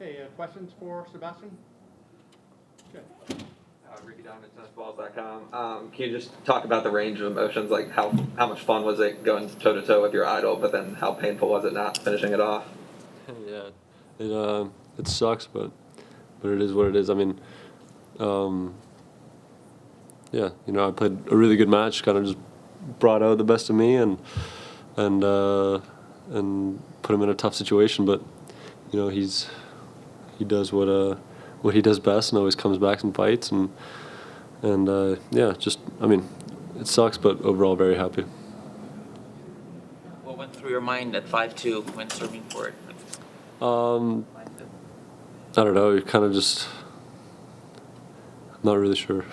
Okay, questions for Sebastian? Okay. Can you just talk about the range of emotions, like how much fun was it going toe to toe with your idol, but then how painful was it not finishing it off? Yeah, it sucks, but it is what it is. I mean, yeah, I played a really good match, kind of just brought out the best of me and put him in a tough situation. But he does what he does best and always comes back and fights and yeah, it sucks, but overall very happy. What went through your mind at 5-2 when serving for it? I don't know. You're kind of just not really sure.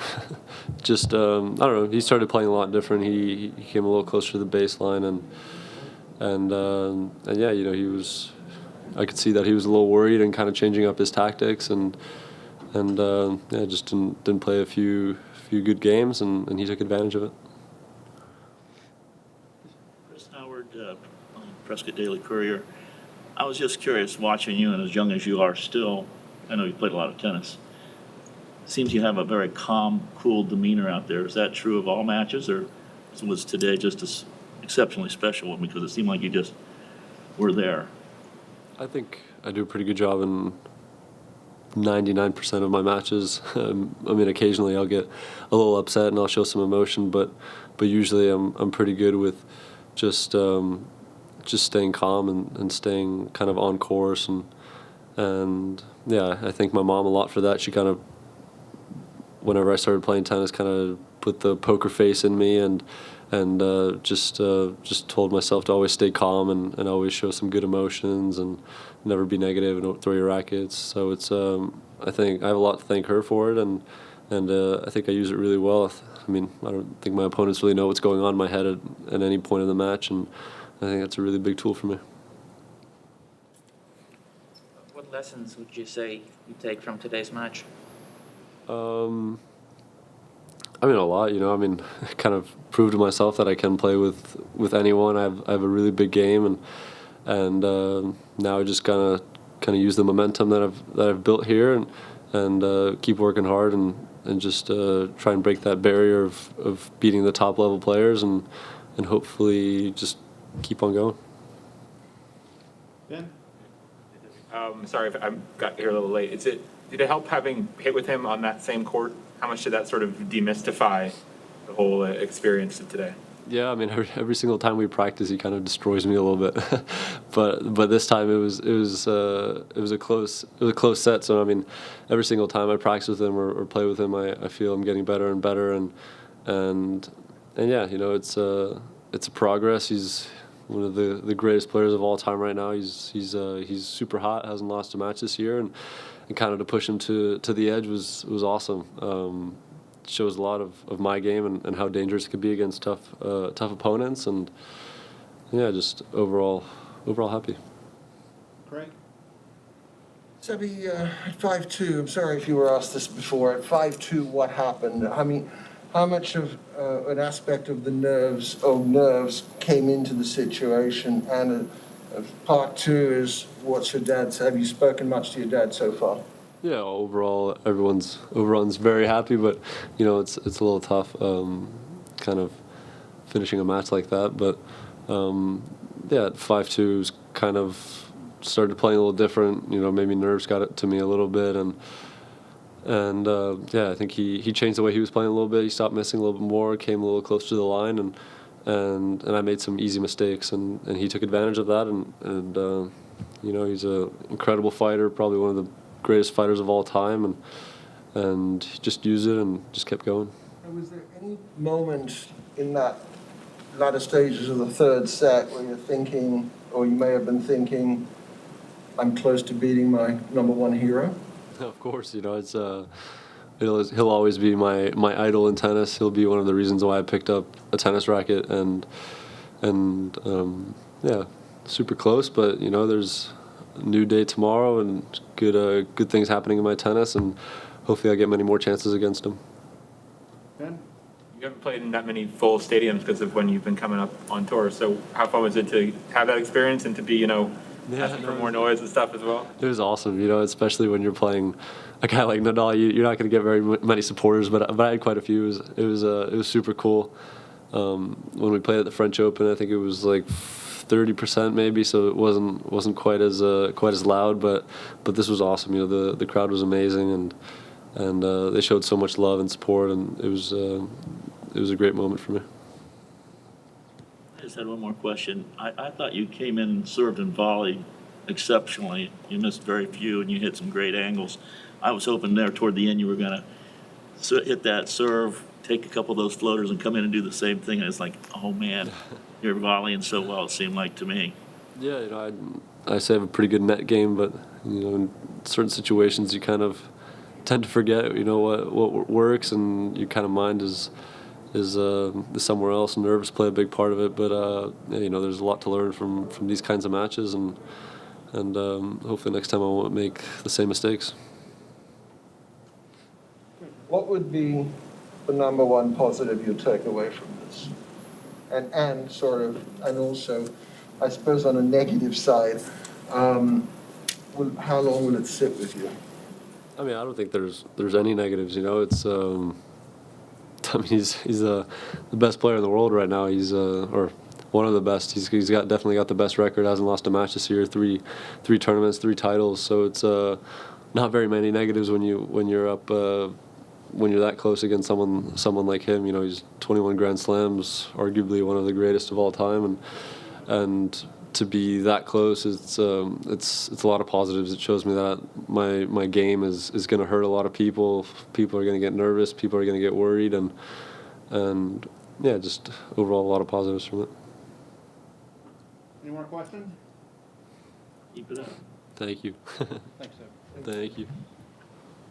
Just I don't know. He started playing a lot different. He came a little closer to the baseline and yeah, he was. I could see that he was a little worried and kind of changing up his tactics and yeah, just didn't play a few good games and he took advantage of it. Chris Howard, Prescott Daily Courier. I was just curious, watching you, and as young as you are still, I know you played a lot of tennis. Seems you have a very calm, cool demeanor out there. Is that true of all matches, or was today just an exceptionally special one because it seemed like you just were there? I think I do a pretty good job in 99% of my matches. I mean, occasionally I'll get a little upset and I'll show some emotion, but usually I'm pretty good with just staying calm and staying kind of on course and yeah, I thank my mom a lot for that. She kind of, whenever I started playing tennis, kind of put the poker face in me and just told myself to always stay calm and always show some good emotions and never be negative and don't throw your rackets. So it's I think I have a lot to thank her for it and I think I use it really well. I mean, I don't think my opponents really know what's going on in my head at any point in the match, and I think that's a really big tool for me. What lessons would you say you take from today's match? I mean, a lot, I mean, I kind of proved to myself that I can play with anyone. I have a really big game, and now I just kind of use the momentum that I've built here and keep working hard and just try and break that barrier of beating the top level players and hopefully just keep on going. Ben? Sorry if I got here a little late. Did it help having hit with him on that same court? How much did that sort of demystify the whole experience of today? Yeah, I mean, every single time we practice, he kind of destroys me a little bit, but this time it was a close set. So I mean, every single time I practice with him or play with him, I feel I'm getting better and better, and yeah, it's a progress. He's one of the greatest players of all time right now. He's super hot. Hasn't lost a match this year, and kind of to push him to the edge was awesome. Shows a lot of my game and how dangerous it could be against tough opponents, and yeah, just overall happy. Craig? Sebi, at 5-2, I'm sorry if you were asked this before, at 5-2 what happened? I mean, how much of an aspect of the nerves came into the situation? And part two is, what's your dad? Have you spoken much to your dad so far? Yeah, overall everyone's very happy, but it's a little tough, kind of finishing a match like that. But yeah, at 5-2 was kind of started playing a little different. Maybe nerves got it to me a little bit, and yeah, I think he changed the way he was playing a little bit. He stopped missing a little bit more, came a little closer to the line, and I made some easy mistakes, and he took advantage of that. And he's an incredible fighter, probably one of the greatest fighters of all time, and he just used it and just kept going. And was there any moment in that latter stages of the third set where you're thinking, or you may have been thinking, I'm close to beating my number one hero? Of course, it's he'll always be my idol in tennis. He'll be one of the reasons why I picked up a tennis racket, and yeah, super close. But there's a new day tomorrow, and good things happening in my tennis, and hopefully I get many more chances against him. Ben? You haven't played in that many full stadiums because of when you've been coming up on tour. So how fun was it to have that experience and to be, asking for more noise and stuff as well? It was awesome, especially when you're playing a guy like Nadal. You're not going to get very many supporters, but I had quite a few. It was super cool. When we played at the French Open, I think it was like 30% maybe, so it wasn't quite as loud. But this was awesome. The crowd was amazing, and they showed so much love and support, and it was a great moment for me. I just had one more question. I thought you came in and served and volleyed exceptionally. You missed very few, and you hit some great angles. I was hoping there toward the end you were going to hit that serve, take a couple of those floaters, and come in and do the same thing. And it's like, oh man, you're volleying so well, it seemed like to me. Yeah, I say I have a pretty good net game, but in certain situations you kind of tend to forget what works, and your kind of mind is somewhere else. Nerves play a big part of it, but there's a lot to learn from these kinds of matches, and hopefully next time I won't make the same mistakes. What would be the number one positive you take away from this? And also, I suppose on a negative side, how long will it sit with you? I mean, I don't think there's any negatives. It's I mean, he's the best player in the world right now. He's or one of the best. He's definitely got the best record. Hasn't lost a match this year. Three tournaments, 3 titles. So it's not very many negatives when you're up when you're that close against someone like him. He's 21 Grand Slams, arguably one of the greatest of all time, and to be that close, it's a lot of positives. It shows me that my game is going to hurt a lot of people. People are going to get nervous. People are going to get worried, and yeah, just overall a lot of positives from it. Any more questions? Keep it up. Thank you. Thanks, Seb. Thank you.